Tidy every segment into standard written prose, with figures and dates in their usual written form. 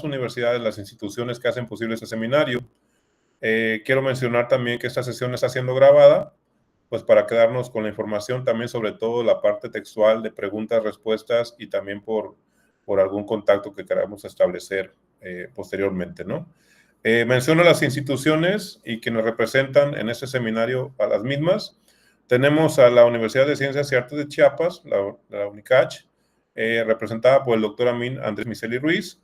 universidades, las instituciones que hacen posible este seminario. Quiero mencionar también que esta sesión está siendo grabada, pues para quedarnos con la información también, sobre todo la parte textual de preguntas, respuestas y también por algún contacto que queramos establecer posteriormente, ¿no? Menciono las instituciones y quienes representan en este seminario a las mismas. Tenemos a la Universidad de Ciencias y Artes de Chiapas, la UNICACH, representada por el doctor Amin Andrés Miceli Ruiz.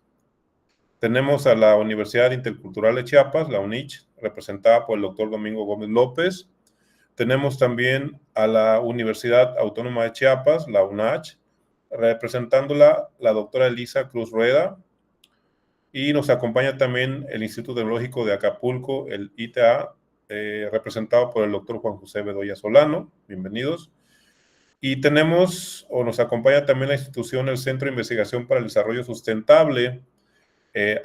Tenemos a la Universidad Intercultural de Chiapas, la UNICH, representada por el doctor Domingo Gómez López. Tenemos también a la Universidad Autónoma de Chiapas, la UNACH, representándola la doctora Elisa Cruz Rueda. Y nos acompaña también el Instituto Tecnológico de Acapulco, el ITA, representado por el doctor Juan José Bedoya Solano. Bienvenidos. Y tenemos, o nos acompaña también la institución, el Centro de Investigación para el Desarrollo Sustentable,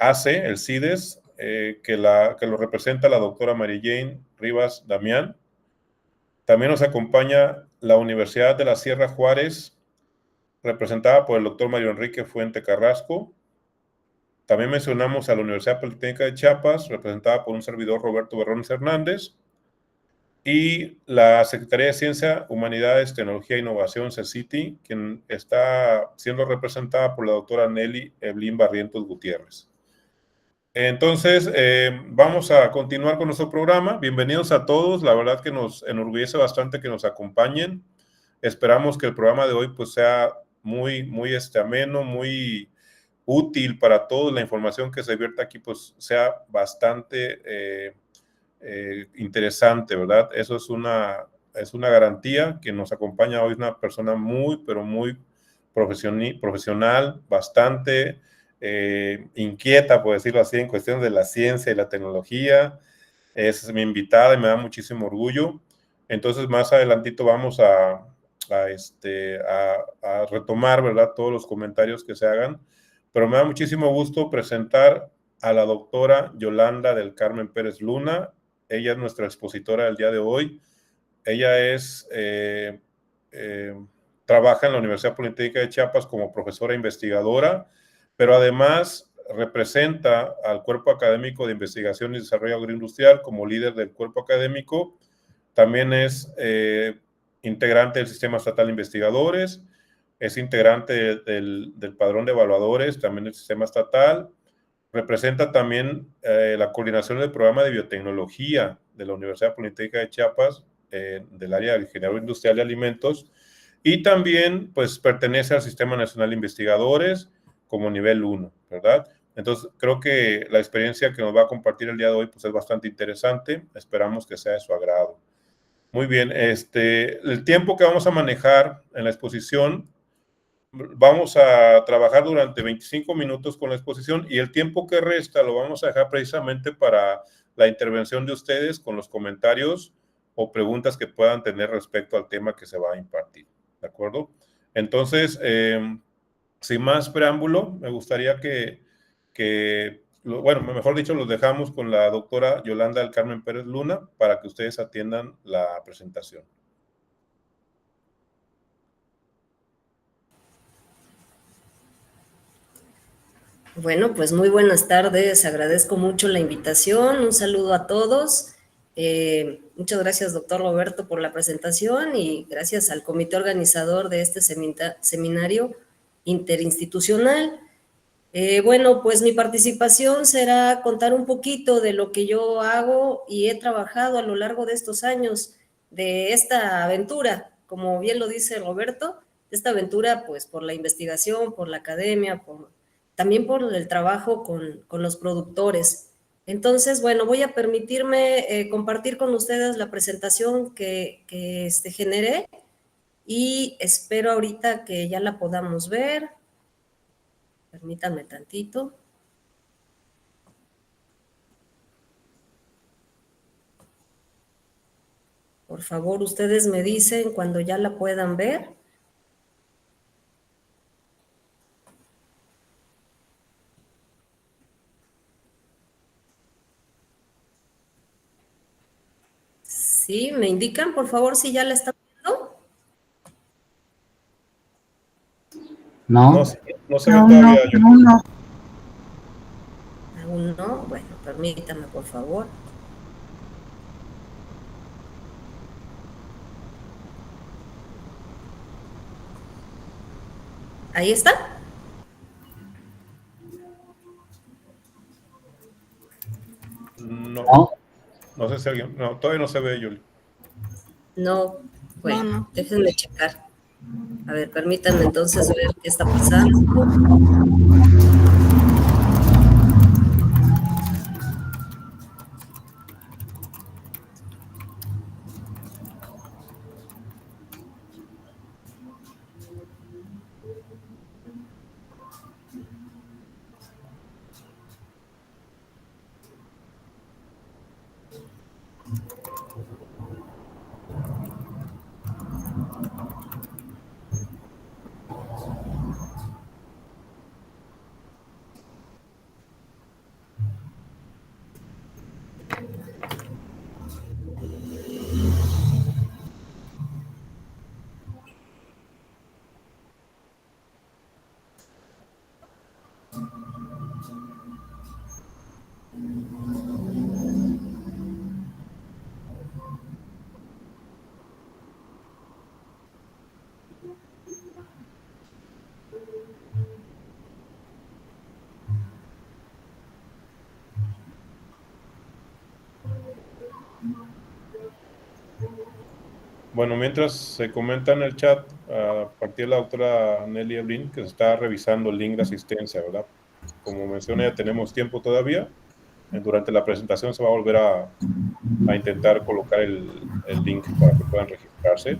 ACE, el CIDES, que lo representa la doctora María Jane Rivas Damián. También nos acompaña la Universidad de la Sierra Juárez, representada por el doctor Mario Enrique Fuente Carrasco. También mencionamos a la Universidad Politécnica de Chiapas, representada por un servidor, Roberto Berrones Hernández. Y la Secretaría de Ciencia, Humanidades, Tecnología e Innovación, CECITI, quien está siendo representada por la doctora Nelly Evelyn Barrientos Gutiérrez. Entonces, vamos a continuar con nuestro programa. Bienvenidos a todos. La verdad que nos enorgullece bastante que nos acompañen. Esperamos que el programa de hoy pues sea muy ameno, muy útil para todos. La información que se vierte aquí pues sea bastante interesante, ¿verdad? Eso es una garantía. Que nos acompaña hoy una persona muy profesional, bastante inquieta, por decirlo así, en cuestiones de la ciencia y la tecnología. Es mi invitada y me da muchísimo orgullo. Entonces, más adelantito vamos a retomar, ¿verdad?, todos los comentarios que se hagan. Pero me da muchísimo gusto presentar a la doctora Yolanda del Carmen Pérez Luna. Ella es nuestra expositora del día de hoy. Ella trabaja en la Universidad Politécnica de Chiapas como profesora investigadora, pero además representa al Cuerpo Académico de Investigación y Desarrollo Agroindustrial como líder del cuerpo académico. También es integrante del Sistema Estatal de Investigadores, es integrante del Padrón de Evaluadores, también del Sistema Estatal. Representa también la coordinación del programa de biotecnología de la Universidad Politécnica de Chiapas, del área de Ingeniería Industrial de Alimentos, y también pues pertenece al Sistema Nacional de Investigadores como nivel 1, ¿verdad? Entonces creo que la experiencia que nos va a compartir el día de hoy pues es bastante interesante. Esperamos que sea de su agrado. Muy bien, el tiempo que vamos a manejar en la exposición, vamos a trabajar durante 25 minutos con la exposición y el tiempo que resta lo vamos a dejar precisamente para la intervención de ustedes con los comentarios o preguntas que puedan tener respecto al tema que se va a impartir, ¿de acuerdo? Entonces, sin más preámbulo, me gustaría bueno, mejor dicho, los dejamos con la doctora Yolanda del Carmen Pérez Luna para que ustedes atiendan la presentación. Bueno, pues muy buenas tardes, agradezco mucho la invitación, un saludo a todos. Muchas gracias, doctor Roberto, por la presentación y gracias al comité organizador de este seminario interinstitucional. Bueno, pues mi participación será contar un poquito de lo que yo hago y he trabajado a lo largo de estos años de esta aventura, como bien lo dice Roberto, esta aventura pues por la investigación, por la academia, también por el trabajo con los productores. Entonces, bueno, voy a permitirme compartir con ustedes la presentación que generé y espero ahorita que ya la podamos ver. Permítanme tantito. Por favor, ustedes me dicen cuando ya la puedan ver. Sí, me indican, por favor, si ya la están viendo. No se ve todavía. No. Aún no. Bueno, permítame, por favor. Ahí está. No, no sé si alguien, no, todavía no se ve, Yuli. No, bueno, No. déjenme checar. A ver, permítanme entonces ver qué está pasando. Bueno, mientras se comenta en el chat, a partir de la doctora Nelly Eblin, que se está revisando el link de asistencia, ¿verdad? Como mencioné, ya tenemos tiempo todavía. Durante la presentación se va a volver a intentar colocar el link para que puedan registrarse.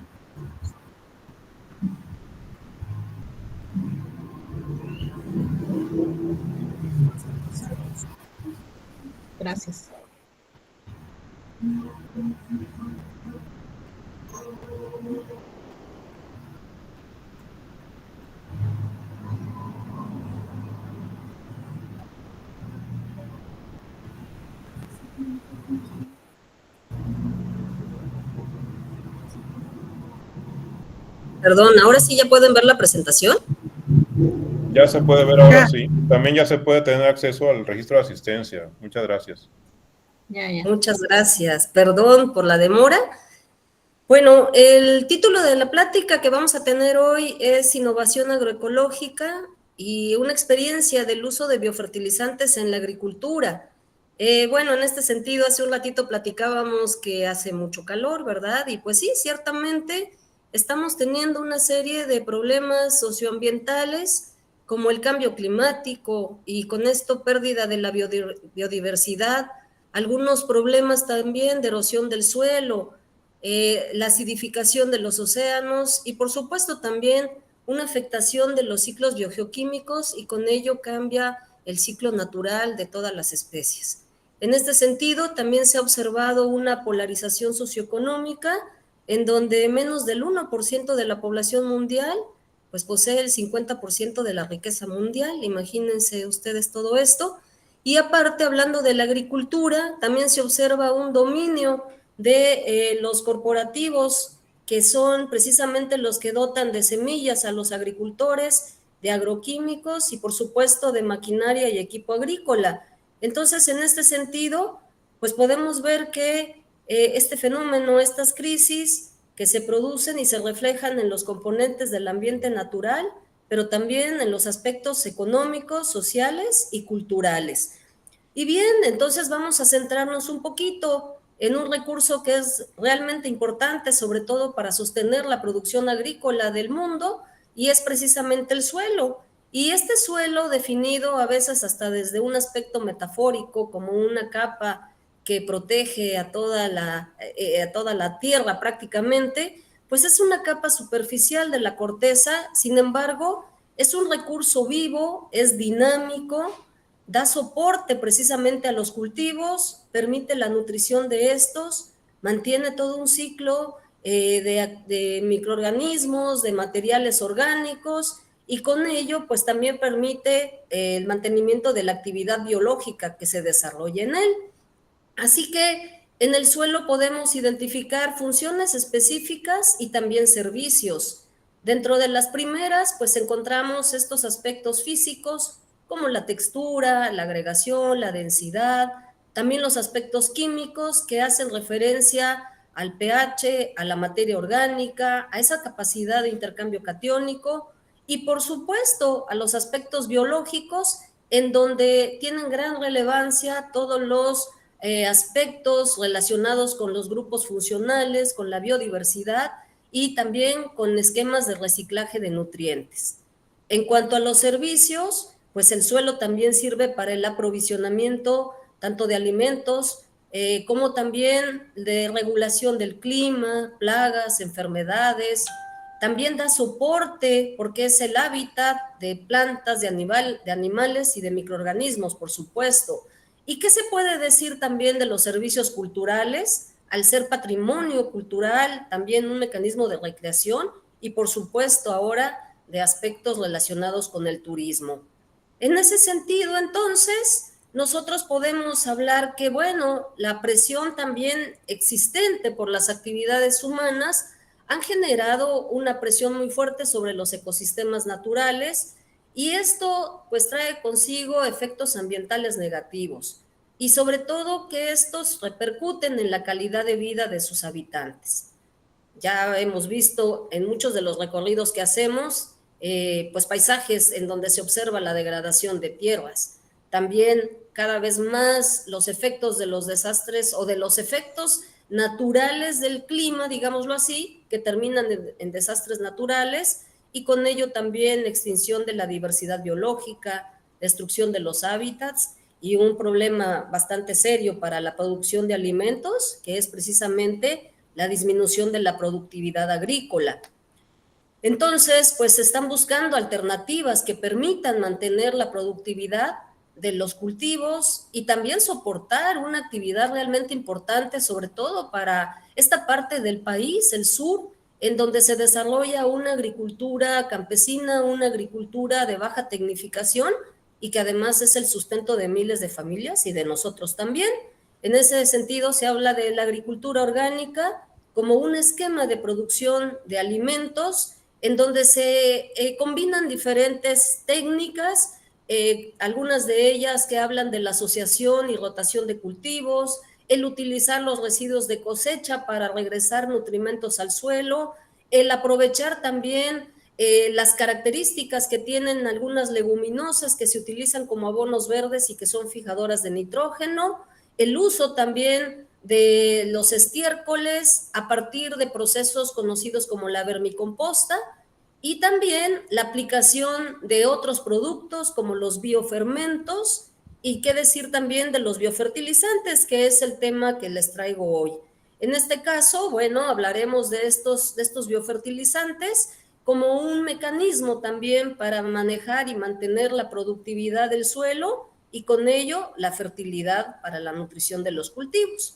Gracias. Perdón, ¿ahora sí ya pueden ver la presentación? Ya se puede ver ahora sí. También ya se puede tener acceso al registro de asistencia. Muchas gracias. Ya. Muchas gracias. Perdón por la demora. Bueno, el título de la plática que vamos a tener hoy es Innovación agroecológica y una experiencia del uso de biofertilizantes en la agricultura. Bueno, en este sentido, hace un ratito platicábamos que hace mucho calor, ¿verdad? Y pues sí, ciertamente estamos teniendo una serie de problemas socioambientales como el cambio climático y con esto pérdida de la biodiversidad, algunos problemas también de erosión del suelo, la acidificación de los océanos y por supuesto también una afectación de los ciclos biogeoquímicos y con ello cambia el ciclo natural de todas las especies. En este sentido, también se ha observado una polarización socioeconómica en donde menos del 1% de la población mundial pues posee el 50% de la riqueza mundial, imagínense ustedes todo esto. Y aparte, hablando de la agricultura, también se observa un dominio de los corporativos, que son precisamente los que dotan de semillas a los agricultores, de agroquímicos y por supuesto de maquinaria y equipo agrícola. Entonces, en este sentido, pues podemos ver que este fenómeno, estas crisis que se producen y se reflejan en los componentes del ambiente natural, pero también en los aspectos económicos, sociales y culturales. Y bien, entonces vamos a centrarnos un poquito en un recurso que es realmente importante, sobre todo para sostener la producción agrícola del mundo, y es precisamente el suelo. Y este suelo, definido a veces hasta desde un aspecto metafórico, como una capa que protege a toda la tierra prácticamente, pues es una capa superficial de la corteza, sin embargo, es un recurso vivo, es dinámico, da soporte precisamente a los cultivos, permite la nutrición de estos, mantiene todo un ciclo de microorganismos, de materiales orgánicos y con ello pues también permite el mantenimiento de la actividad biológica que se desarrolla en él. Así que en el suelo podemos identificar funciones específicas y también servicios. Dentro de las primeras, pues encontramos estos aspectos físicos como la textura, la agregación, la densidad, también los aspectos químicos que hacen referencia al pH, a la materia orgánica, a esa capacidad de intercambio catiónico y, por supuesto, a los aspectos biológicos, en donde tienen gran relevancia todos los aspectos relacionados con los grupos funcionales, con la biodiversidad y también con esquemas de reciclaje de nutrientes. En cuanto a los servicios, pues el suelo también sirve para el aprovisionamiento tanto de alimentos como también de regulación del clima, plagas, enfermedades. También da soporte porque es el hábitat de plantas, de animales y de microorganismos, por supuesto. ¿Y qué se puede decir también de los servicios culturales? Al ser patrimonio cultural, también un mecanismo de recreación y, por supuesto, ahora de aspectos relacionados con el turismo. En ese sentido, entonces, nosotros podemos hablar que, bueno, la presión también existente por las actividades humanas han generado una presión muy fuerte sobre los ecosistemas naturales y esto pues trae consigo efectos ambientales negativos y sobre todo que estos repercuten en la calidad de vida de sus habitantes. Ya hemos visto en muchos de los recorridos que hacemos pues paisajes en donde se observa la degradación de tierras. También cada vez más los efectos de los desastres o de los efectos naturales del clima, digámoslo así, que terminan en desastres naturales y con ello también extinción de la diversidad biológica, destrucción de los hábitats y un problema bastante serio para la producción de alimentos, que es precisamente la disminución de la productividad agrícola. Entonces, pues se están buscando alternativas que permitan mantener la productividad de los cultivos y también soportar una actividad realmente importante, sobre todo para esta parte del país, el sur, en donde se desarrolla una agricultura campesina, una agricultura de baja tecnificación y que además es el sustento de miles de familias y de nosotros también. En ese sentido, se habla de la agricultura orgánica como un esquema de producción de alimentos en donde se combinan diferentes técnicas, algunas de ellas que hablan de la asociación y rotación de cultivos, el utilizar los residuos de cosecha para regresar nutrimentos al suelo, el aprovechar también las características que tienen algunas leguminosas que se utilizan como abonos verdes y que son fijadoras de nitrógeno, el uso también de los estiércoles a partir de procesos conocidos como la vermicomposta y también la aplicación de otros productos como los biofermentos y qué decir también de los biofertilizantes, que es el tema que les traigo hoy. En este caso, bueno, hablaremos de estos biofertilizantes como un mecanismo también para manejar y mantener la productividad del suelo y con ello la fertilidad para la nutrición de los cultivos.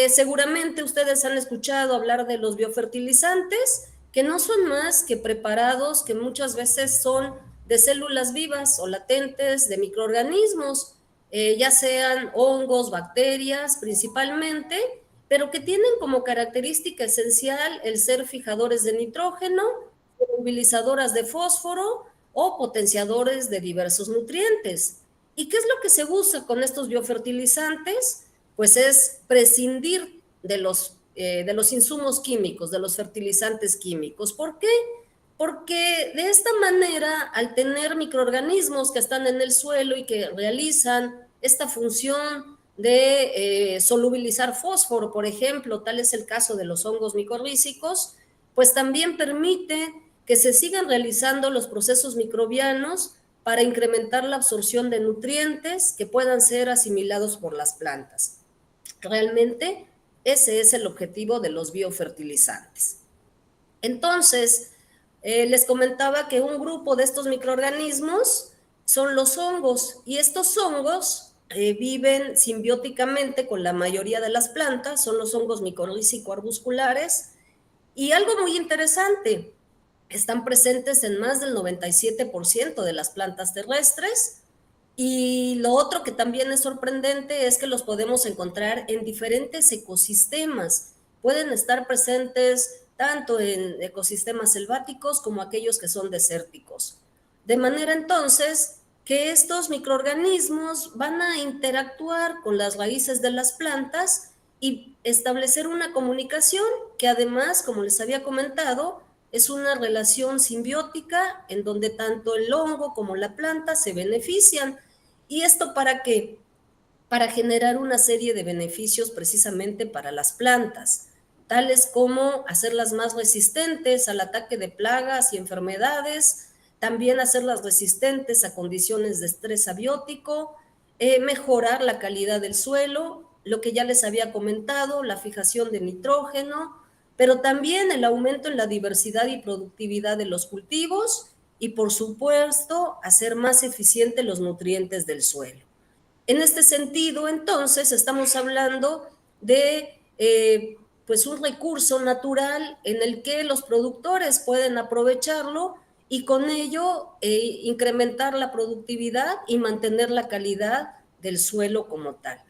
Seguramente ustedes han escuchado hablar de los biofertilizantes, que no son más que preparados que muchas veces son de células vivas o latentes de microorganismos, ya sean hongos, bacterias principalmente, pero que tienen como característica esencial el ser fijadores de nitrógeno, mobilizadoras de fósforo o potenciadores de diversos nutrientes. ¿Y qué es lo que se usa con estos biofertilizantes? Pues es prescindir de los insumos químicos, de los fertilizantes químicos. ¿Por qué? Porque de esta manera, al tener microorganismos que están en el suelo y que realizan esta función de solubilizar fósforo, por ejemplo, tal es el caso de los hongos micorrízicos, pues también permite que se sigan realizando los procesos microbianos para incrementar la absorción de nutrientes que puedan ser asimilados por las plantas. Realmente, ese es el objetivo de los biofertilizantes. Entonces, les comentaba que un grupo de estos microorganismos son los hongos, y estos hongos viven simbióticamente con la mayoría de las plantas, son los hongos micorrízico-arbusculares, y algo muy interesante, están presentes en más del 97% de las plantas terrestres, y lo otro que también es sorprendente es que los podemos encontrar en diferentes ecosistemas. Pueden estar presentes tanto en ecosistemas selváticos como aquellos que son desérticos. De manera entonces que estos microorganismos van a interactuar con las raíces de las plantas y establecer una comunicación que además, como les había comentado, es una relación simbiótica en donde tanto el hongo como la planta se benefician. ¿Y esto para qué? Para generar una serie de beneficios precisamente para las plantas, tales como hacerlas más resistentes al ataque de plagas y enfermedades, también hacerlas resistentes a condiciones de estrés abiótico, mejorar la calidad del suelo, lo que ya les había comentado, la fijación de nitrógeno, pero también el aumento en la diversidad y productividad de los cultivos y, por supuesto, hacer más eficientes los nutrientes del suelo. En este sentido, entonces, estamos hablando de pues un recurso natural en el que los productores pueden aprovecharlo y con ello incrementar la productividad y mantener la calidad del suelo como tal.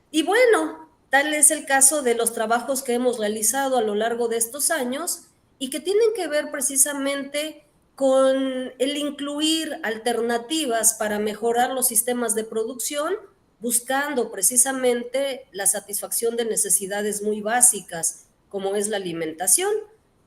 Y bueno, tal es el caso de los trabajos que hemos realizado a lo largo de estos años y que tienen que ver precisamente con el incluir alternativas para mejorar los sistemas de producción, buscando precisamente la satisfacción de necesidades muy básicas, como es la alimentación.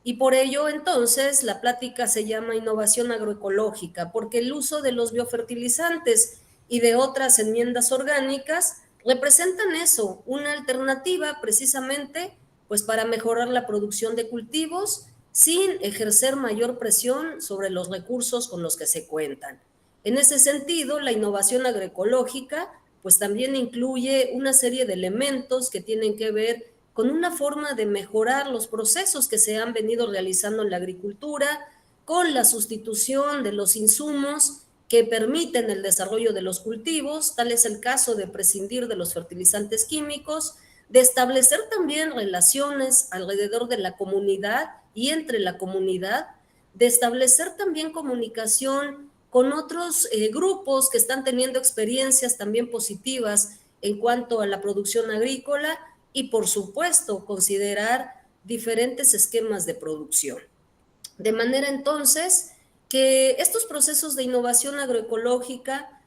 Y por ello, entonces, la plática se llama innovación agroecológica, porque el uso de los biofertilizantes y de otras enmiendas orgánicas representan eso, una alternativa precisamente pues para mejorar la producción de cultivos sin ejercer mayor presión sobre los recursos con los que se cuentan. En ese sentido, la innovación agroecológica pues también incluye una serie de elementos que tienen que ver con una forma de mejorar los procesos que se han venido realizando en la agricultura, con la sustitución de los insumos que permiten el desarrollo de los cultivos, tal es el caso de prescindir de los fertilizantes químicos, de establecer también relaciones alrededor de la comunidad y entre la comunidad, de establecer también comunicación con otros grupos que están teniendo experiencias también positivas en cuanto a la producción agrícola y, por supuesto, considerar diferentes esquemas de producción. De manera entonces que estos procesos de innovación agroecológica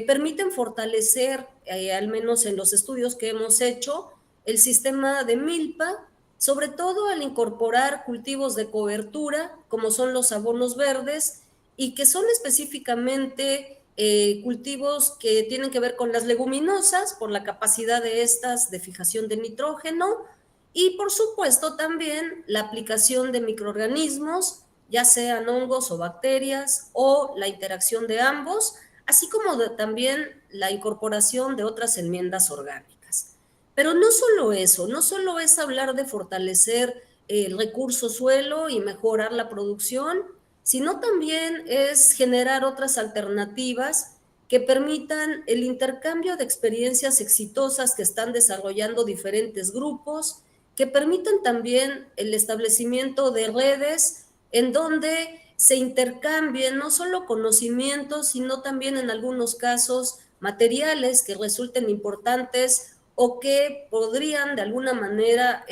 permiten fortalecer, al menos en los estudios que hemos hecho, el sistema de milpa, sobre todo al incorporar cultivos de cobertura, como son los abonos verdes, y que son específicamente cultivos que tienen que ver con las leguminosas, por la capacidad de estas de fijación de nitrógeno, y por supuesto también la aplicación de microorganismos, ya sean hongos o bacterias, o la interacción de ambos, así como también la incorporación de otras enmiendas orgánicas. Pero no solo eso, no solo es hablar de fortalecer el recurso suelo y mejorar la producción, sino también es generar otras alternativas que permitan el intercambio de experiencias exitosas que están desarrollando diferentes grupos, que permitan también el establecimiento de redes en donde se intercambien no solo conocimientos, sino también en algunos casos materiales que resulten importantes o que podrían de alguna manera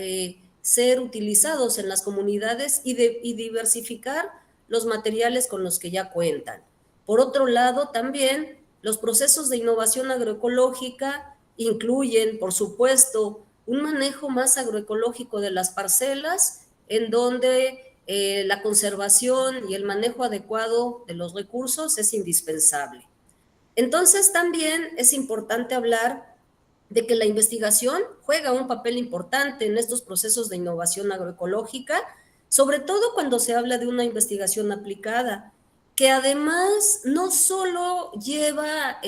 ser utilizados en las comunidades y diversificar los materiales con los que ya cuentan. Por otro lado, también los procesos de innovación agroecológica incluyen, por supuesto, un manejo más agroecológico de las parcelas, en donde la conservación y el manejo adecuado de los recursos es indispensable. Entonces, también es importante hablar de que la investigación juega un papel importante en estos procesos de innovación agroecológica, sobre todo cuando se habla de una investigación aplicada, que además no solo lleva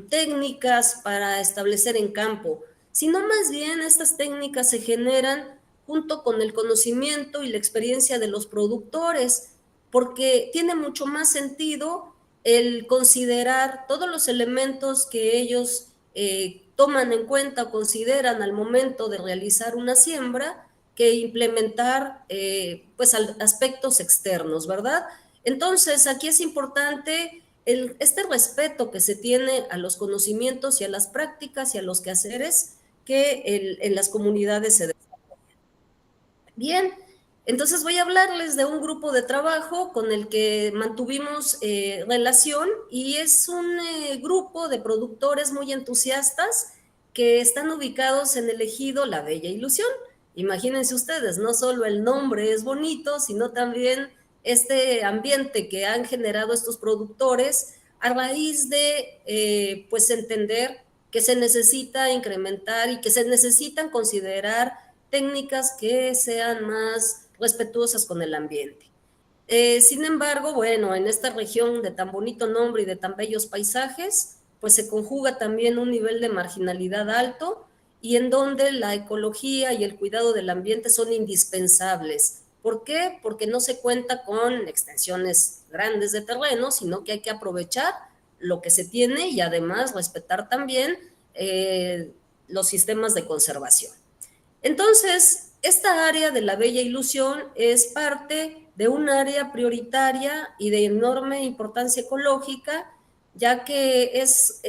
técnicas para establecer en campo, sino más bien estas técnicas se generan junto con el conocimiento y la experiencia de los productores, porque tiene mucho más sentido el considerar todos los elementos que ellos toman en cuenta o consideran al momento de realizar una siembra que implementar pues aspectos externos, ¿verdad? Entonces, aquí es importante este respeto que se tiene a los conocimientos y a las prácticas y a los quehaceres que en las comunidades se desarrollan. Bien, Entonces voy a hablarles de un grupo de trabajo con el que mantuvimos relación, y es un grupo de productores muy entusiastas que están ubicados en el ejido La Bella Ilusión. Imagínense ustedes, no solo el nombre es bonito, sino también este ambiente que han generado estos productores a raíz de pues entender que se necesita incrementar y que se necesitan considerar técnicas que sean más respetuosas con el ambiente. Sin embargo, bueno, en esta región de tan bonito nombre y de tan bellos paisajes, pues se conjuga también un nivel de marginalidad alto, y en donde la ecología y el cuidado del ambiente son indispensables. ¿Por qué? Porque no se cuenta con extensiones grandes de terreno, sino que hay que aprovechar lo que se tiene y además respetar también los sistemas de conservación. Entonces, esta área de La Bella Ilusión es parte de un área prioritaria y de enorme importancia ecológica, ya que es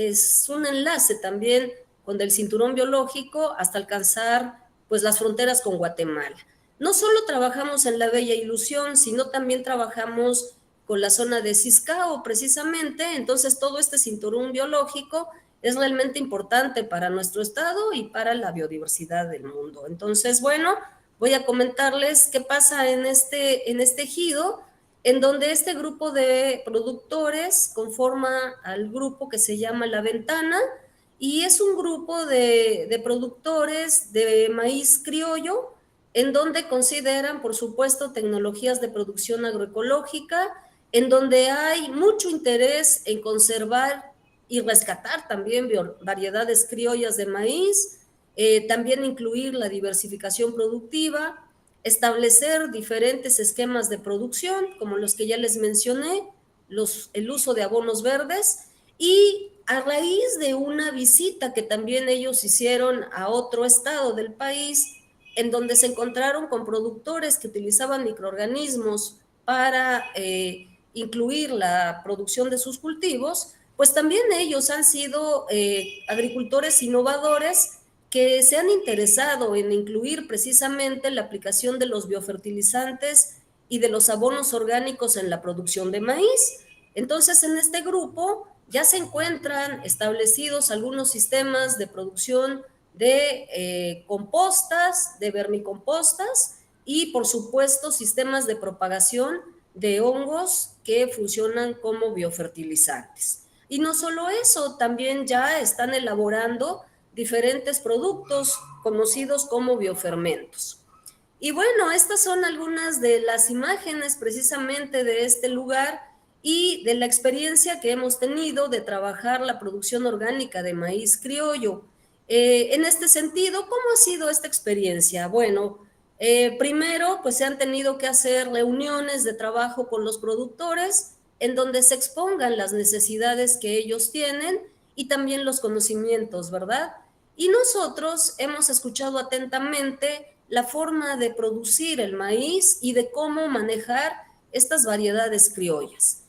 un enlace también con el cinturón biológico hasta alcanzar pues las fronteras con Guatemala. No solo trabajamos en La Bella Ilusión, sino también trabajamos con la zona de Ciscao, precisamente. Entonces todo este cinturón biológico es realmente importante para nuestro estado y para la biodiversidad del mundo. Entonces, bueno, voy a comentarles qué pasa en este ejido, en donde este grupo de productores conforma al grupo que se llama La Ventana, y es un grupo de productores de maíz criollo, en donde consideran, por supuesto, tecnologías de producción agroecológica, en donde hay mucho interés en conservar y rescatar también variedades criollas de maíz, también incluir la diversificación productiva, establecer diferentes esquemas de producción, como los que ya les mencioné, el uso de abonos verdes, y a raíz de una visita que también ellos hicieron a otro estado del país, en donde se encontraron con productores que utilizaban microorganismos para incluir la producción de sus cultivos, pues también ellos han sido agricultores innovadores que se han interesado en incluir precisamente la aplicación de los biofertilizantes y de los abonos orgánicos en la producción de maíz. Entonces, en este grupo ya se encuentran establecidos algunos sistemas de producción de compostas, de vermicompostas, y por supuesto sistemas de propagación de hongos que funcionan como biofertilizantes. Y no solo eso, también ya están elaborando diferentes productos conocidos como biofermentos. Y bueno, estas son algunas de las imágenes precisamente de este lugar y de la experiencia que hemos tenido de trabajar la producción orgánica de maíz criollo. En este sentido, ¿cómo ha sido esta experiencia? Bueno, primero, pues se han tenido que hacer reuniones de trabajo con los productores en donde se expongan las necesidades que ellos tienen y también los conocimientos, ¿verdad? Y nosotros hemos escuchado atentamente la forma de producir el maíz y de cómo manejar estas variedades criollas.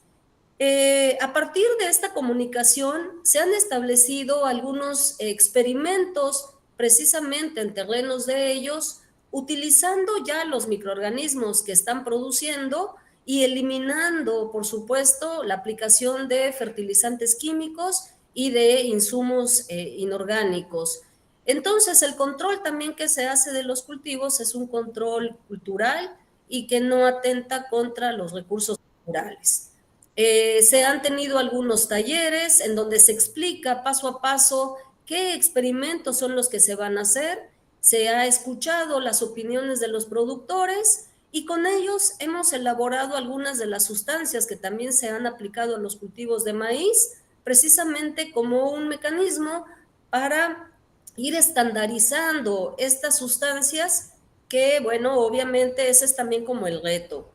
A partir de esta comunicación se han establecido algunos experimentos precisamente en terrenos de ellos, utilizando ya los microorganismos que están produciendo y eliminando, por supuesto, la aplicación de fertilizantes químicos y de insumos inorgánicos. Entonces, el control también que se hace de los cultivos es un control cultural y que no atenta contra los recursos naturales. Se han tenido algunos talleres en donde se explica paso a paso qué experimentos son los que se van a hacer, se ha escuchado las opiniones de los productores y con ellos hemos elaborado algunas de las sustancias que también se han aplicado a los cultivos de maíz, precisamente como un mecanismo para ir estandarizando estas sustancias que, bueno, obviamente ese es también como el reto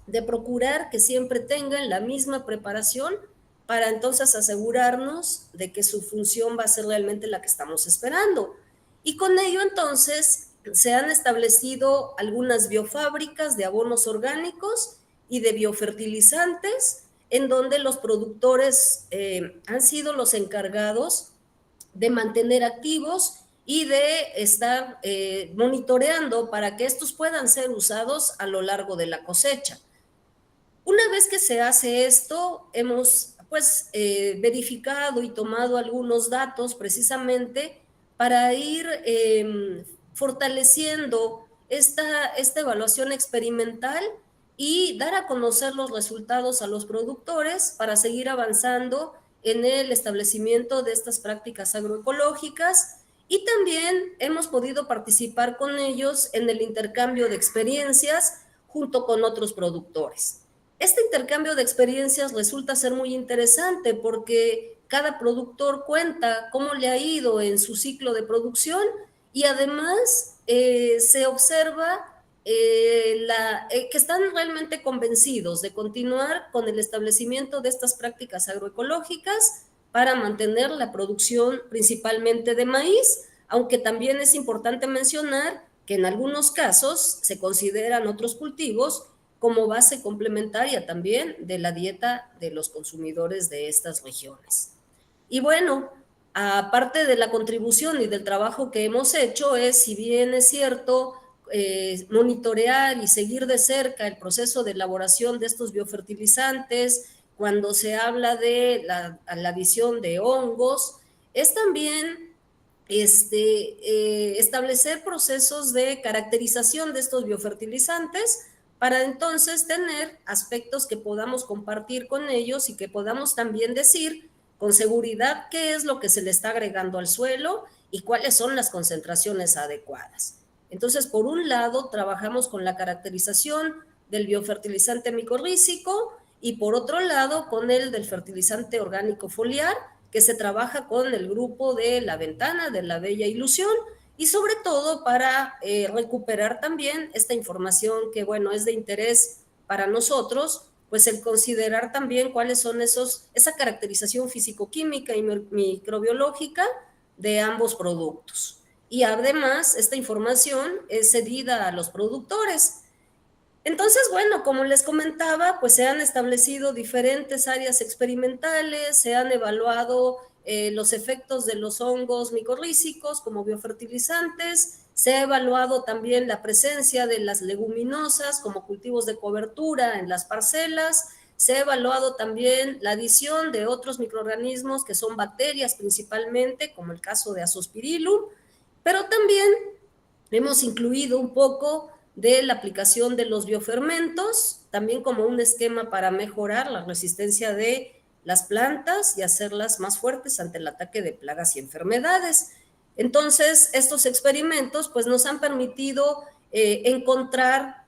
de procurar que siempre tengan la misma preparación para entonces asegurarnos de que su función va a ser realmente la que estamos esperando. Y con ello entonces se han establecido algunas biofábricas de abonos orgánicos y de biofertilizantes en donde los productores han sido los encargados de mantener activos y de estar monitoreando para que estos puedan ser usados a lo largo de la cosecha. Una vez que se hace esto, hemos pues verificado y tomado algunos datos precisamente para ir fortaleciendo esta evaluación experimental y dar a conocer los resultados a los productores para seguir avanzando en el establecimiento de estas prácticas agroecológicas, y también hemos podido participar con ellos en el intercambio de experiencias junto con otros productores. Este intercambio de experiencias resulta ser muy interesante porque cada productor cuenta cómo le ha ido en su ciclo de producción, y además se observa que están realmente convencidos de continuar con el establecimiento de estas prácticas agroecológicas para mantener la producción principalmente de maíz, aunque también es importante mencionar que en algunos casos se consideran otros cultivos como base complementaria también de la dieta de los consumidores de estas regiones. Y bueno, aparte de la contribución y del trabajo que hemos hecho, si bien es cierto, monitorear y seguir de cerca el proceso de elaboración de estos biofertilizantes, cuando se habla de la adición de hongos, es también establecer procesos de caracterización de estos biofertilizantes para entonces tener aspectos que podamos compartir con ellos y que podamos también decir con seguridad qué es lo que se le está agregando al suelo y cuáles son las concentraciones adecuadas. Entonces, por un lado, trabajamos con la caracterización del biofertilizante micorrícico y por otro lado, con el del fertilizante orgánico foliar, que se trabaja con el grupo de La Ventana, de La Bella Ilusión, y sobre todo para recuperar también esta información que, bueno, es de interés para nosotros, pues el considerar también cuáles son esa caracterización físico-química y microbiológica de ambos productos. Y además, esta información es cedida a los productores. Entonces, bueno, como les comentaba, pues se han establecido diferentes áreas experimentales, se han evaluado los efectos de los hongos micorrícicos como biofertilizantes, se ha evaluado también la presencia de las leguminosas como cultivos de cobertura en las parcelas, se ha evaluado también la adición de otros microorganismos que son bacterias principalmente, como el caso de Azospirillum, pero también hemos incluido un poco de la aplicación de los biofermentos, también como un esquema para mejorar la resistencia de las plantas y hacerlas más fuertes ante el ataque de plagas y enfermedades. Entonces, estos experimentos pues, nos han permitido encontrar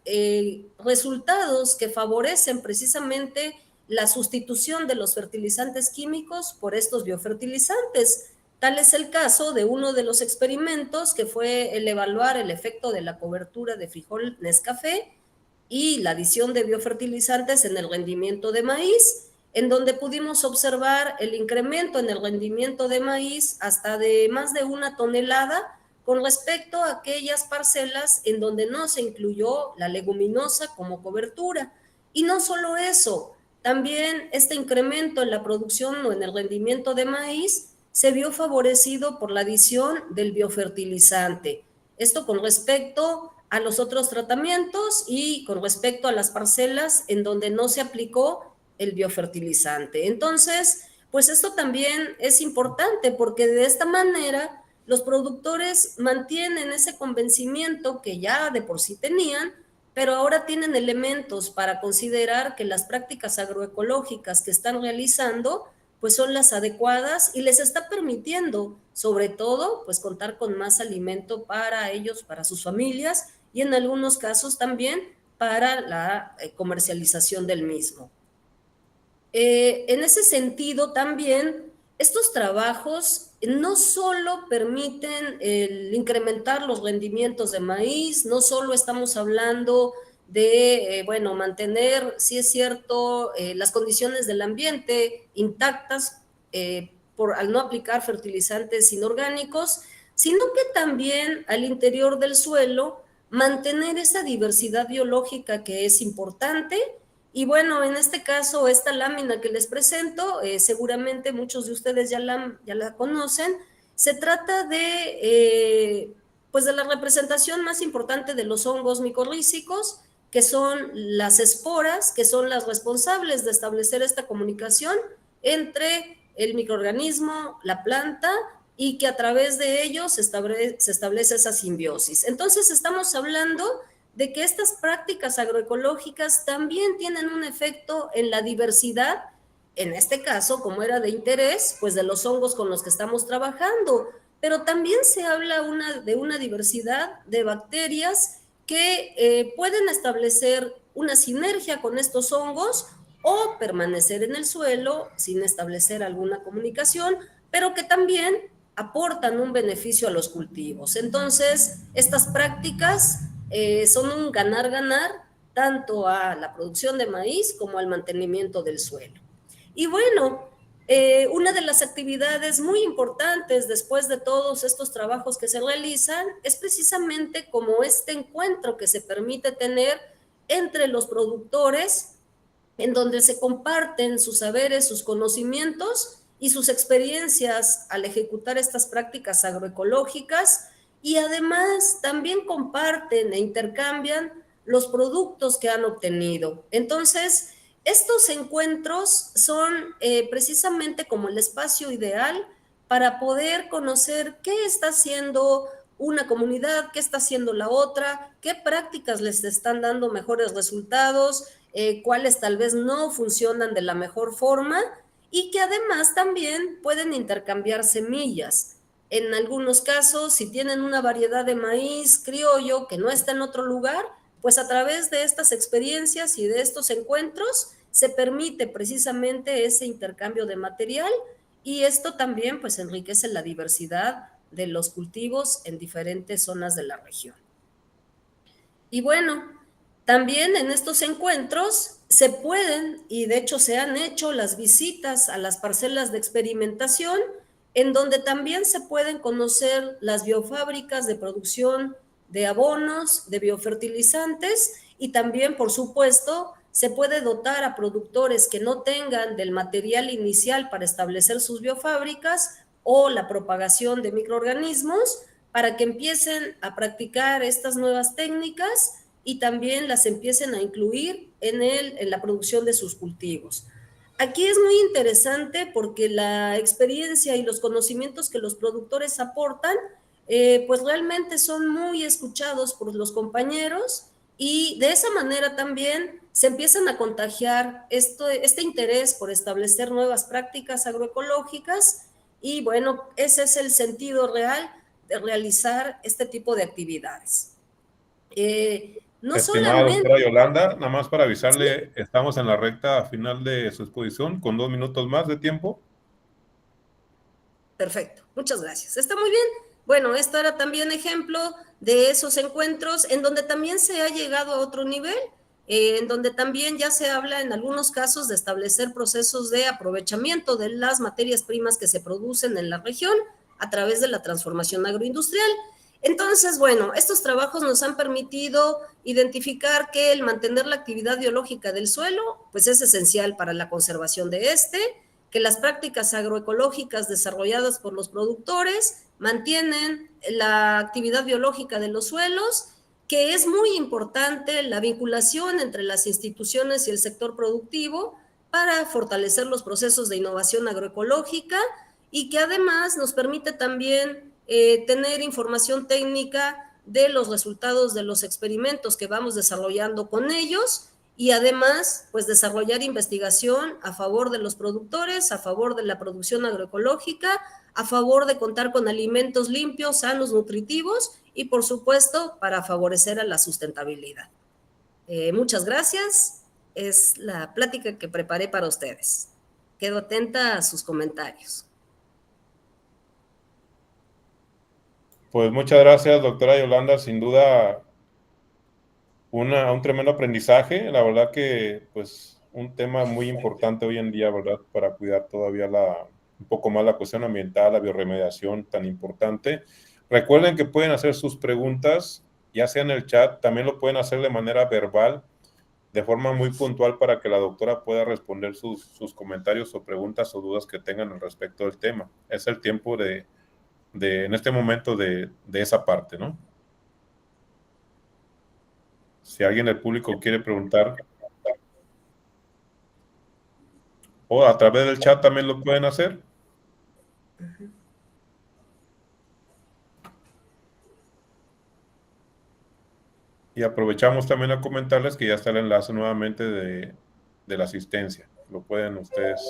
resultados que favorecen precisamente la sustitución de los fertilizantes químicos por estos biofertilizantes. Tal es el caso de uno de los experimentos que fue el evaluar el efecto de la cobertura de frijol Nescafé y la adición de biofertilizantes en el rendimiento de maíz, en donde pudimos observar el incremento en el rendimiento de maíz hasta de más de 1 tonelada con respecto a aquellas parcelas en donde no se incluyó la leguminosa como cobertura. Y no solo eso, también este incremento en la producción o en el rendimiento de maíz se vio favorecido por la adición del biofertilizante. Esto con respecto a los otros tratamientos y con respecto a las parcelas en donde no se aplicó el biofertilizante. Entonces, pues esto también es importante porque de esta manera los productores mantienen ese convencimiento que ya de por sí tenían, pero ahora tienen elementos para considerar que las prácticas agroecológicas que están realizando pues son las adecuadas y les está permitiendo, sobre todo, pues contar con más alimento para ellos, para sus familias y en algunos casos también para la comercialización del mismo. En ese sentido también, estos trabajos no solo permiten el incrementar los rendimientos de maíz, no solo estamos hablando de, bueno, mantener, sí es cierto, las condiciones del ambiente intactas al no aplicar fertilizantes inorgánicos, sino que también al interior del suelo mantener esa diversidad biológica que es importante. Y bueno, en este caso, esta lámina que les presento, seguramente muchos de ustedes ya la conocen, se trata pues de la representación más importante de los hongos micorrízicos, que son las esporas, que son las responsables de establecer esta comunicación entre el microorganismo, la planta, y que a través de ellos se establece esa simbiosis. Entonces estamos hablando de que estas prácticas agroecológicas también tienen un efecto en la diversidad, en este caso, como era de interés, pues de los hongos con los que estamos trabajando, pero también se habla de una diversidad de bacterias que pueden establecer una sinergia con estos hongos o permanecer en el suelo sin establecer alguna comunicación, pero que también aportan un beneficio a los cultivos. Entonces, estas prácticas son un ganar-ganar tanto a la producción de maíz como al mantenimiento del suelo. Y bueno, una de las actividades muy importantes después de todos estos trabajos que se realizan es precisamente como este encuentro que se permite tener entre los productores, en donde se comparten sus saberes, sus conocimientos y sus experiencias al ejecutar estas prácticas agroecológicas, y además también comparten e intercambian los productos que han obtenido. Entonces, estos encuentros son precisamente como el espacio ideal para poder conocer qué está haciendo una comunidad, qué está haciendo la otra, qué prácticas les están dando mejores resultados, cuáles tal vez no funcionan de la mejor forma, y que además también pueden intercambiar semillas. En algunos casos, si tienen una variedad de maíz criollo que no está en otro lugar, pues a través de estas experiencias y de estos encuentros se permite precisamente ese intercambio de material, y esto también pues enriquece la diversidad de los cultivos en diferentes zonas de la región. Y bueno, también en estos encuentros se pueden, y de hecho se han hecho las visitas a las parcelas de experimentación, en donde también se pueden conocer las biofábricas de producción de abonos, de biofertilizantes, y también, por supuesto, se puede dotar a productores que no tengan del material inicial para establecer sus biofábricas o la propagación de microorganismos, para que empiecen a practicar estas nuevas técnicas y también las empiecen a incluir en la producción de sus cultivos. Aquí es muy interesante porque la experiencia y los conocimientos que los productores aportan, pues realmente son muy escuchados por los compañeros, y de esa manera también se empiezan a contagiar este interés por establecer nuevas prácticas agroecológicas, y bueno, ese es el sentido real de realizar este tipo de actividades. No Estimada solamente... doctora Yolanda, nada más para avisarle, ¿Sí? estamos en la recta final de su exposición con 2 minutos más de tiempo. Perfecto, muchas gracias. Está muy bien. Bueno, esto era también ejemplo de esos encuentros en donde también se ha llegado a otro nivel, en donde también ya se habla en algunos casos de establecer procesos de aprovechamiento de las materias primas que se producen en la región a través de la transformación agroindustrial. Entonces, bueno, estos trabajos nos han permitido identificar que el mantener la actividad biológica del suelo, pues es esencial para la conservación de este, que las prácticas agroecológicas desarrolladas por los productores mantienen la actividad biológica de los suelos, que es muy importante la vinculación entre las instituciones y el sector productivo para fortalecer los procesos de innovación agroecológica, y que además nos permite también tener información técnica de los resultados de los experimentos que vamos desarrollando con ellos, y además, pues desarrollar investigación a favor de los productores, a favor de la producción agroecológica, a favor de contar con alimentos limpios, sanos, nutritivos, y por supuesto para favorecer a la sustentabilidad. Muchas gracias. Es la plática que preparé para ustedes. Quedo atenta a sus comentarios. Pues muchas gracias, doctora Yolanda. Sin duda, un tremendo aprendizaje. La verdad que, pues, un tema muy importante hoy en día, ¿verdad? Para cuidar todavía un poco más la cuestión ambiental, la bioremediación tan importante. Recuerden que pueden hacer sus preguntas, ya sea en el chat, también lo pueden hacer de manera verbal, de forma muy puntual para que la doctora pueda responder sus comentarios o preguntas o dudas que tengan al respecto del tema. Es el tiempo de en este momento de esa parte, ¿no? Si alguien del público quiere preguntar, o a través del chat también lo pueden hacer. Y aprovechamos también a comentarles que ya está el enlace nuevamente de la asistencia. Lo pueden ustedes.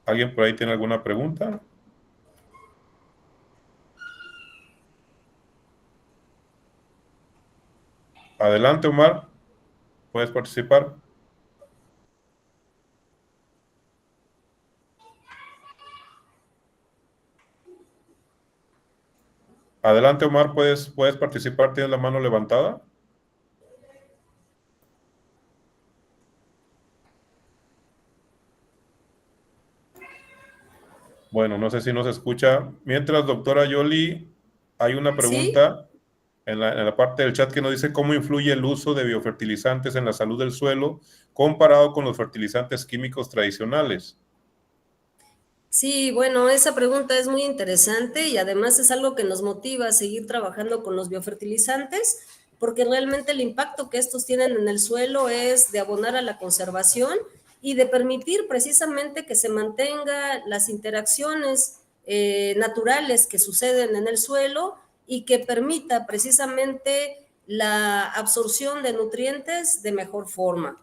¿Alguien por ahí tiene alguna pregunta? Adelante, Omar. ¿Puedes participar? Adelante, Omar. ¿Puedes participar? ¿Tienes la mano levantada? Bueno, no sé si nos escucha. Mientras, doctora Yoli, hay una pregunta en la parte del chat que nos dice cómo influye el uso de biofertilizantes en la salud del suelo comparado con los fertilizantes químicos tradicionales. Sí, bueno, esa pregunta es muy interesante y además es algo que nos motiva a seguir trabajando con los biofertilizantes, porque realmente el impacto que estos tienen en el suelo es de abonar a la conservación y de permitir precisamente que se mantengan las interacciones naturales que suceden en el suelo y que permita precisamente la absorción de nutrientes de mejor forma.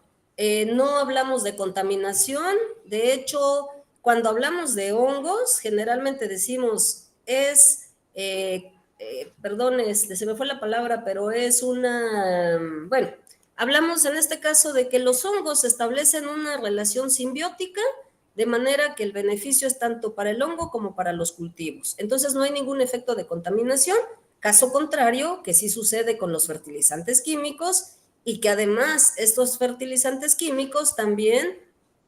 No hablamos de contaminación, de hecho, cuando hablamos de hongos, generalmente decimos perdón, se me fue la palabra, pero es bueno, hablamos en este caso de que los hongos establecen una relación simbiótica de manera que el beneficio es tanto para el hongo como para los cultivos. Entonces no hay ningún efecto de contaminación, caso contrario, que sí sucede con los fertilizantes químicos y que además estos fertilizantes químicos también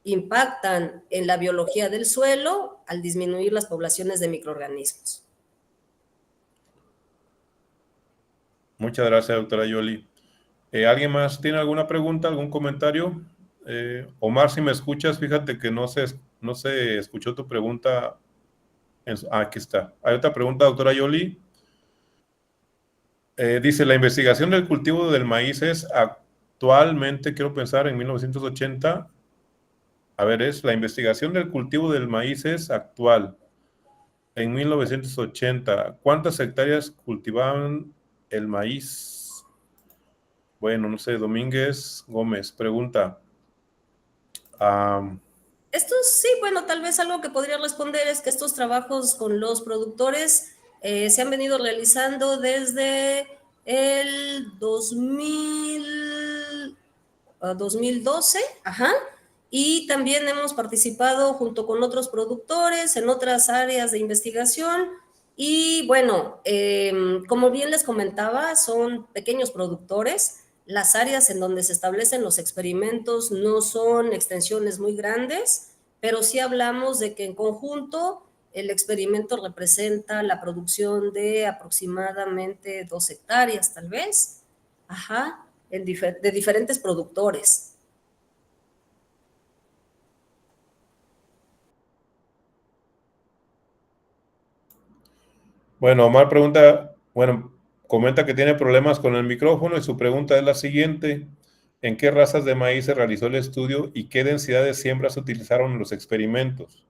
impactan en la biología del suelo al disminuir las poblaciones de microorganismos. Muchas gracias, doctora Yoli. ¿Alguien más tiene alguna pregunta, algún comentario? Omar, si me escuchas, fíjate que no se escuchó tu pregunta. Aquí está. Hay otra pregunta, doctora Yoli. Dice, la investigación del cultivo del maíz es actualmente, quiero pensar, en 1980. A ver, la investigación del cultivo del maíz es actual. En 1980, ¿cuántas hectáreas cultivaban el maíz? Bueno, no sé, Domínguez Gómez pregunta. Esto sí, bueno, tal vez algo que podría responder es que estos trabajos con los productores se han venido realizando desde el 2012, y también hemos participado junto con otros productores en otras áreas de investigación. Y bueno, como bien les comentaba, son pequeños productores. Las áreas en donde se establecen los experimentos no son extensiones muy grandes, pero sí hablamos de que en conjunto el experimento representa la producción de aproximadamente 2 hectáreas, tal vez, de diferentes productores. Bueno, Omar comenta que tiene problemas con el micrófono y su pregunta es la siguiente. ¿En qué razas de maíz se realizó el estudio y qué densidad de siembra se utilizaron en los experimentos?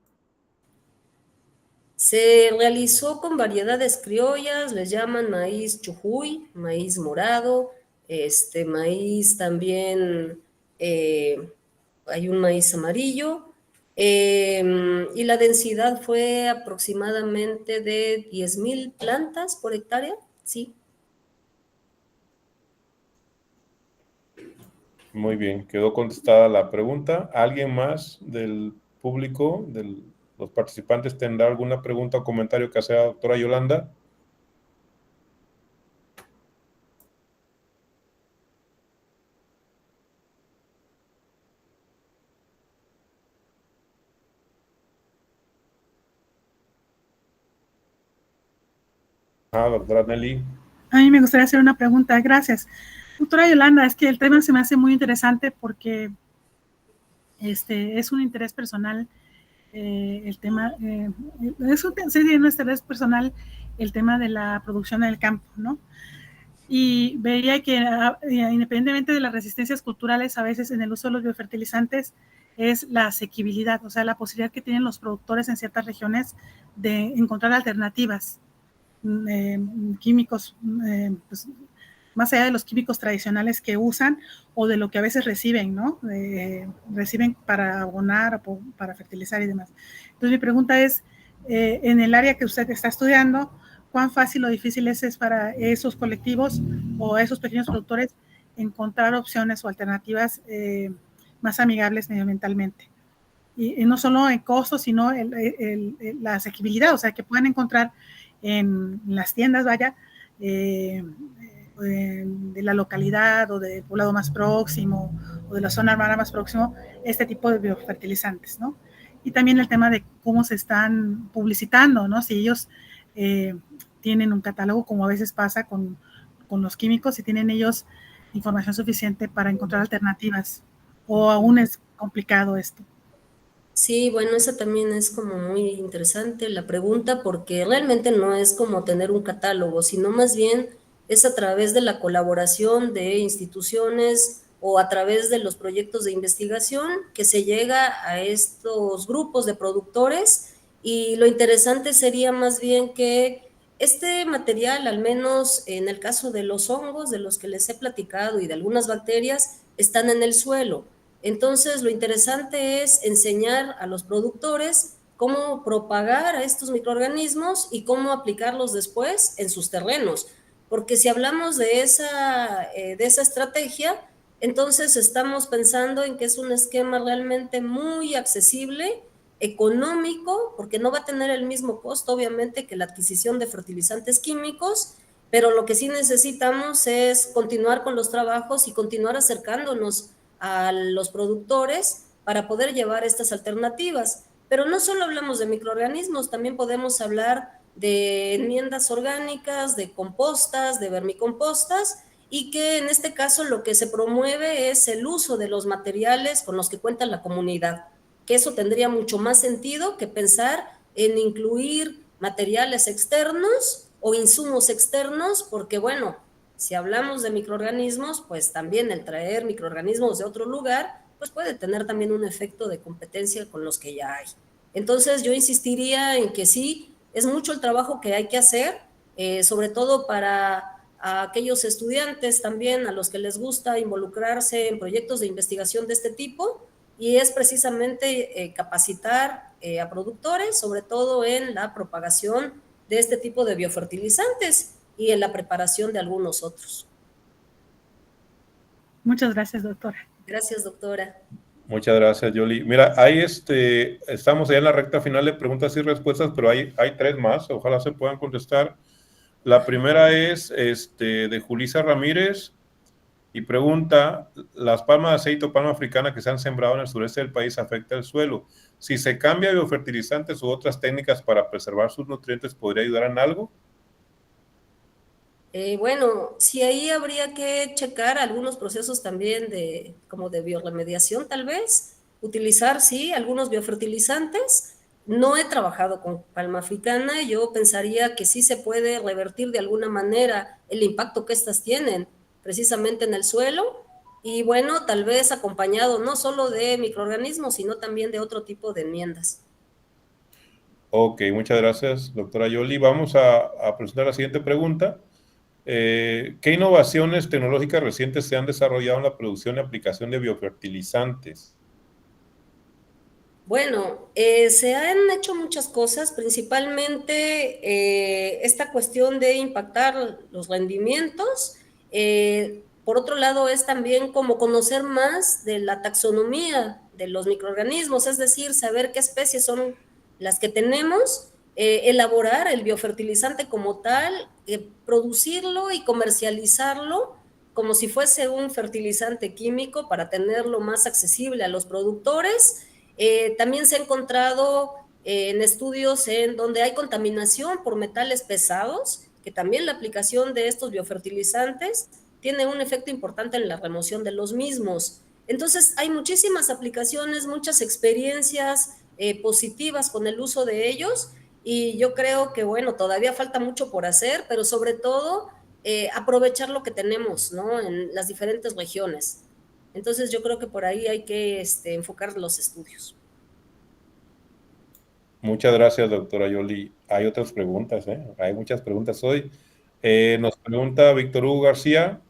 Se realizó con variedades criollas, les llaman maíz chujuy, maíz morado, maíz también, hay un maíz amarillo, y la densidad fue aproximadamente de 10,000 plantas por hectárea, sí. Muy bien, quedó contestada la pregunta. ¿Alguien más del público, de los participantes, tendrá alguna pregunta o comentario que hacer a la doctora Yolanda? Doctora Nelly. A mí me gustaría hacer una pregunta, gracias. Doctora Yolanda, es que el tema se me hace muy interesante porque es un interés personal el tema, eso sería nuestro interés personal, el tema de la producción en el campo, ¿no? Y veía que independientemente de las resistencias culturales, a veces en el uso de los biofertilizantes es la asequibilidad, o sea, la posibilidad que tienen los productores en ciertas regiones de encontrar alternativas químicos, pues, más allá de los químicos tradicionales que usan o de lo que a veces reciben, ¿no? Reciben para abonar, para fertilizar y demás. Entonces mi pregunta es, en el área que usted está estudiando, ¿cuán fácil o difícil es para esos colectivos o esos pequeños productores encontrar opciones o alternativas más amigables medioambientalmente? Y no solo en costos, sino la asequibilidad, o sea, que puedan encontrar en las tiendas, vaya, de la localidad o del poblado más próximo o de la zona urbana más próximo, este tipo de biofertilizantes, ¿no? Y también el tema de cómo se están publicitando, ¿no? Si ellos tienen un catálogo, como a veces pasa con los químicos, si tienen ellos información suficiente para encontrar alternativas, o aún es complicado esto. Sí, bueno, esa también es como muy interesante la pregunta, porque realmente no es como tener un catálogo, sino más bien es a través de la colaboración de instituciones o a través de los proyectos de investigación que se llega a estos grupos de productores, y lo interesante sería más bien que este material, al menos en el caso de los hongos de los que les he platicado y de algunas bacterias, están en el suelo. Entonces, lo interesante es enseñar a los productores cómo propagar a estos microorganismos y cómo aplicarlos después en sus terrenos. Porque si hablamos de esa estrategia, entonces estamos pensando en que es un esquema realmente muy accesible, económico, porque no va a tener el mismo costo, obviamente, que la adquisición de fertilizantes químicos, pero lo que sí necesitamos es continuar con los trabajos y continuar acercándonos a los productores para poder llevar estas alternativas. Pero no solo hablamos de microorganismos, también podemos hablar de enmiendas orgánicas, de compostas, de vermicompostas, y que en este caso lo que se promueve es el uso de los materiales con los que cuenta la comunidad, que eso tendría mucho más sentido que pensar en incluir materiales externos o insumos externos, porque bueno, si hablamos de microorganismos, pues también el traer microorganismos de otro lugar, pues puede tener también un efecto de competencia con los que ya hay. Entonces yo insistiría en que sí, es mucho el trabajo que hay que hacer, sobre todo para a aquellos estudiantes también a los que les gusta involucrarse en proyectos de investigación de este tipo, y es precisamente capacitar a productores, sobre todo en la propagación de este tipo de biofertilizantes y en la preparación de algunos otros. Muchas gracias, doctora. Gracias, doctora. Muchas gracias, Yoli. Mira, ahí estamos ya en la recta final de preguntas y respuestas, pero hay 3 más, ojalá se puedan contestar. La primera es de Julisa Ramírez y pregunta: ¿las palmas de aceite o palma africana que se han sembrado en el sureste del país afecta el suelo? Si se cambia biofertilizantes u otras técnicas para preservar sus nutrientes, ¿podría ayudar en algo? Bueno, sí, ahí habría que checar algunos procesos también como de bioremediación, tal vez, utilizar, sí, algunos biofertilizantes. No he trabajado con palma africana, yo pensaría que sí se puede revertir de alguna manera el impacto que estas tienen precisamente en el suelo, y bueno, tal vez acompañado no solo de microorganismos, sino también de otro tipo de enmiendas. Ok, muchas gracias, doctora Yoli. Vamos a presentar la siguiente pregunta. ¿Qué innovaciones tecnológicas recientes se han desarrollado en la producción y aplicación de biofertilizantes? Bueno, se han hecho muchas cosas, principalmente esta cuestión de impactar los rendimientos. Por otro lado, es también como conocer más de la taxonomía de los microorganismos, es decir, saber qué especies son las que tenemos, elaborar el biofertilizante como tal, producirlo y comercializarlo como si fuese un fertilizante químico para tenerlo más accesible a los productores. También se ha encontrado en estudios en donde hay contaminación por metales pesados, que también la aplicación de estos biofertilizantes tiene un efecto importante en la remoción de los mismos. Entonces, hay muchísimas aplicaciones, muchas experiencias positivas con el uso de ellos, y yo creo que, bueno, todavía falta mucho por hacer, pero sobre todo aprovechar lo que tenemos, ¿no?, en las diferentes regiones. Entonces yo creo que por ahí hay que enfocar los estudios. Muchas gracias, doctora Yoli. Hay otras preguntas, ¿eh? Hay muchas preguntas hoy. Nos pregunta Víctor Hugo García,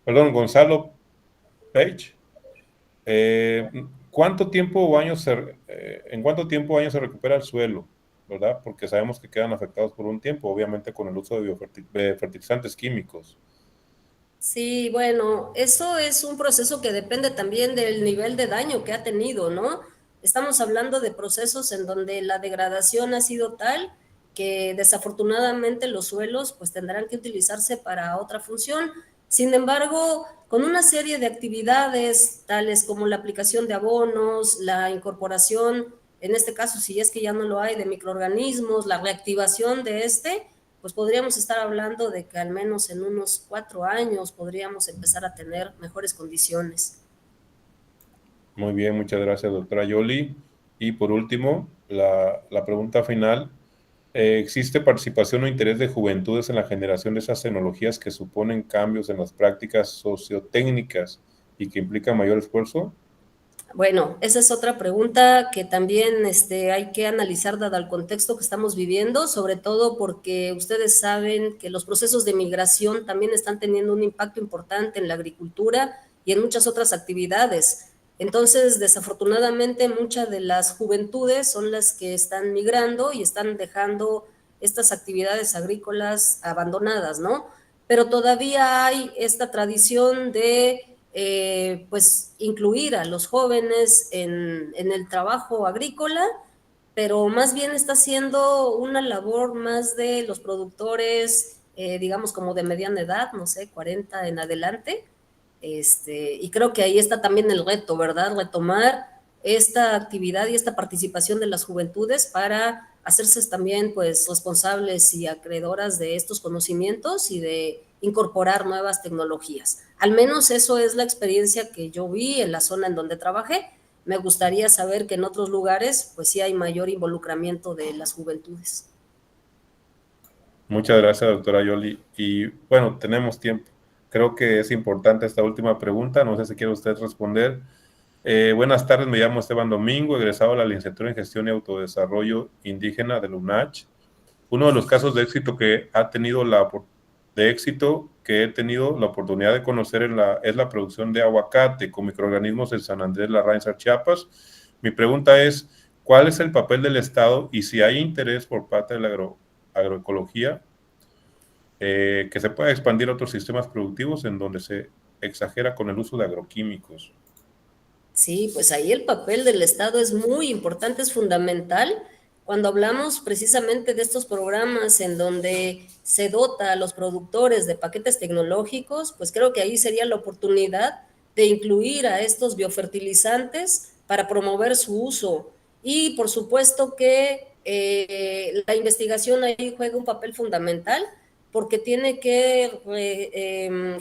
perdón, Gonzalo Page. ¿Cuánto tiempo o años ¿en cuánto tiempo o años se recupera el suelo? ¿Verdad? Porque sabemos que quedan afectados por un tiempo, obviamente con el uso de fertilizantes químicos. Sí, bueno, eso es un proceso que depende también del nivel de daño que ha tenido, ¿no? Estamos hablando de procesos en donde la degradación ha sido tal que desafortunadamente los suelos pues tendrán que utilizarse para otra función. Sin embargo, con una serie de actividades tales como la aplicación de abonos, la incorporación, en este caso si es que ya no lo hay, de microorganismos, la reactivación de pues podríamos estar hablando de que al menos en unos 4 años podríamos empezar a tener mejores condiciones. Muy bien, muchas gracias, doctora Yoli. Y por último, la pregunta final. ¿Existe participación o interés de juventudes en la generación de esas tecnologías que suponen cambios en las prácticas sociotécnicas y que implican mayor esfuerzo? Bueno, esa es otra pregunta que también hay que analizar dado el contexto que estamos viviendo, sobre todo porque ustedes saben que los procesos de migración también están teniendo un impacto importante en la agricultura y en muchas otras actividades. Entonces, desafortunadamente, muchas de las juventudes son las que están migrando y están dejando estas actividades agrícolas abandonadas, ¿no? Pero todavía hay esta tradición de pues incluir a los jóvenes en el trabajo agrícola, pero más bien está siendo una labor más de los productores, digamos como de mediana edad, no sé, 40 en adelante, y creo que ahí está también el reto, ¿verdad? Retomar esta actividad y esta participación de las juventudes para hacerse también pues responsables y acreedoras de estos conocimientos y de incorporar nuevas tecnologías. Al menos eso es la experiencia que yo vi en la zona en donde trabajé. Me gustaría saber que en otros lugares pues sí hay mayor involucramiento de las juventudes. Muchas gracias, doctora Yoli. Y bueno, tenemos tiempo. Creo que es importante esta última pregunta. No sé si quiere usted responder. Buenas tardes, me llamo Esteban Domingo, egresado de la licenciatura en Gestión y Autodesarrollo Indígena de la UNACH. Uno de los casos de éxito que he tenido la oportunidad de conocer es la producción de aguacate con microorganismos en San Andrés Larraín, Chiapas. Mi pregunta es, ¿cuál es el papel del Estado y si hay interés por parte de la agroecología que se pueda expandir a otros sistemas productivos en donde se exagera con el uso de agroquímicos? Sí, pues ahí el papel del Estado es muy importante, es fundamental. Cuando hablamos precisamente de estos programas en donde se dota a los productores de paquetes tecnológicos, pues creo que ahí sería la oportunidad de incluir a estos biofertilizantes para promover su uso. Y por supuesto que la investigación ahí juega un papel fundamental porque tiene que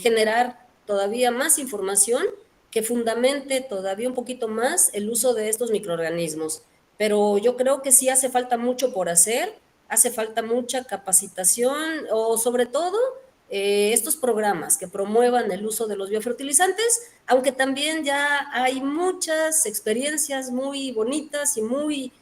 generar todavía más información que fundamente todavía un poquito más el uso de estos microorganismos. Pero yo creo que sí hace falta mucho por hacer, hace falta mucha capacitación o sobre todo estos programas que promuevan el uso de los biofertilizantes, aunque también ya hay muchas experiencias muy bonitas y muy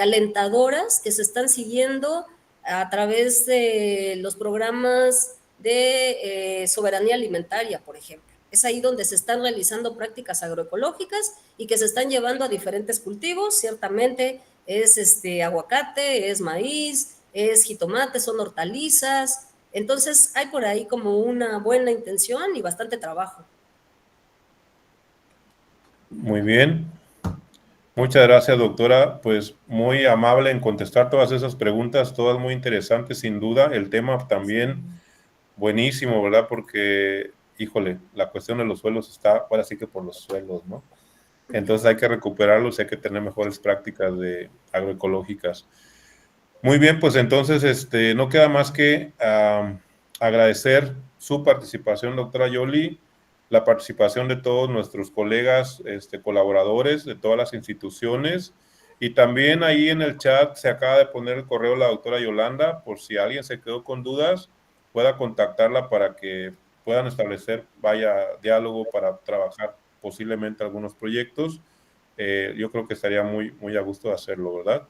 alentadoras que se están siguiendo a través de los programas de soberanía alimentaria, por ejemplo. Es ahí donde se están realizando prácticas agroecológicas y que se están llevando a diferentes cultivos. Ciertamente es aguacate, es maíz, es jitomate, son hortalizas. Entonces hay por ahí como una buena intención y bastante trabajo. Muy bien. Muchas gracias, doctora. Pues muy amable en contestar todas esas preguntas, todas muy interesantes, sin duda. El tema también buenísimo, ¿verdad? Porque, híjole, la cuestión de los suelos está ahora sí que por los suelos, ¿no? Entonces hay que recuperarlos y hay que tener mejores prácticas agroecológicas. Muy bien, pues entonces no queda más que agradecer su participación, doctora Yoli, la participación de todos nuestros colegas, colaboradores de todas las instituciones Y también ahí en el chat se acaba de poner el correo de la doctora Yolanda, por si alguien se quedó con dudas, pueda contactarla para que puedan establecer, diálogo para trabajar posiblemente algunos proyectos. Yo creo que estaría muy, muy a gusto de hacerlo, ¿verdad?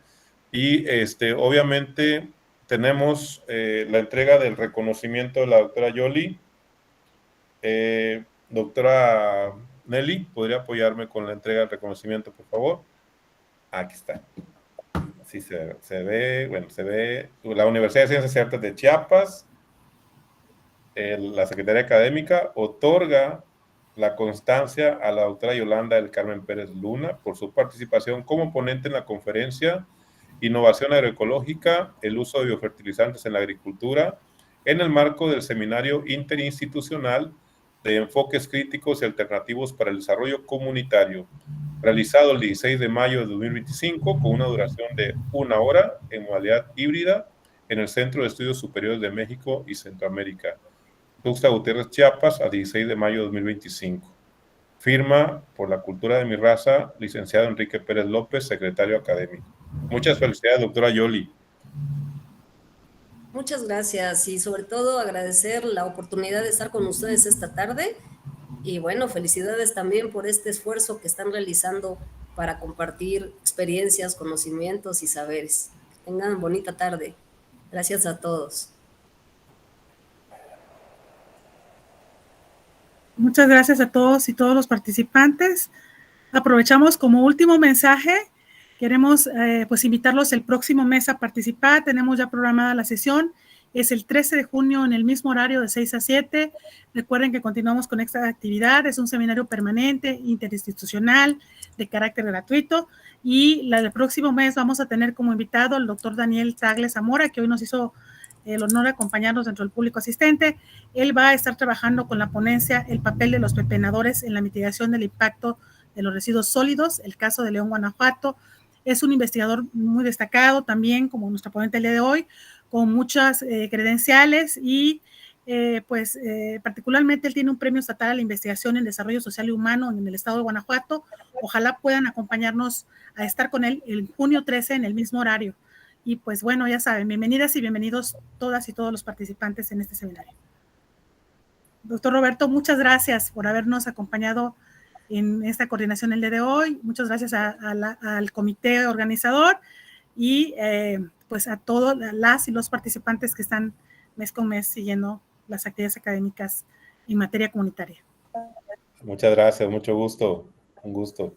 Y obviamente tenemos la entrega del reconocimiento de la doctora Yoli. Doctora Nelly, ¿podría apoyarme con la entrega del reconocimiento, por favor? Aquí está. Así se ve, bueno, se ve la Universidad de Ciencias y Artes de Chiapas, la Secretaría Académica otorga la constancia a la doctora Yolanda del Carmen Pérez Luna por su participación como ponente en la conferencia Innovación Agroecológica, el uso de biofertilizantes en la agricultura, en el marco del seminario interinstitucional de enfoques críticos y alternativos para el desarrollo comunitario, realizado el 16 de mayo de 2025 con una duración de 1 hora en modalidad híbrida en el Centro de Estudios Superiores de México y Centroamérica, Tuxtla Gutiérrez, Chiapas, a 16 de mayo de 2025. Firma por la cultura de mi raza, licenciado Enrique Pérez López, secretario académico. Muchas felicidades, doctora Yoli. Muchas gracias y sobre todo agradecer la oportunidad de estar con ustedes esta tarde y bueno, felicidades también por este esfuerzo que están realizando para compartir experiencias, conocimientos y saberes. Que tengan bonita tarde. Gracias a todos. Muchas gracias a todos y todos los participantes. Aprovechamos como último mensaje. Queremos pues invitarlos el próximo mes a participar. Tenemos ya programada la sesión. Es el 13 de junio en el mismo horario de 6 a 7. Recuerden que continuamos con esta actividad. Es un seminario permanente, interinstitucional, de carácter gratuito. Y la del próximo mes vamos a tener como invitado al doctor Daniel Tagle Zamora, que hoy nos hizo el honor de acompañarnos dentro del público asistente. Él va a estar trabajando con la ponencia El papel de los pepenadores en la mitigación del impacto de los residuos sólidos, el caso de León, Guanajuato. Es un investigador muy destacado también, como nuestra ponente el día de hoy, con muchas credenciales y particularmente él tiene un premio estatal a la investigación en desarrollo social y humano en el estado de Guanajuato. Ojalá puedan acompañarnos a estar con él el junio 13 en el mismo horario. Y pues bueno, ya saben, bienvenidas y bienvenidos todas y todos los participantes en este seminario. Doctor Roberto, muchas gracias por habernos acompañado en esta coordinación el día de hoy. Muchas gracias al comité organizador y pues a todas las y los participantes que están mes con mes siguiendo las actividades académicas en materia comunitaria. Muchas gracias, mucho gusto, un gusto.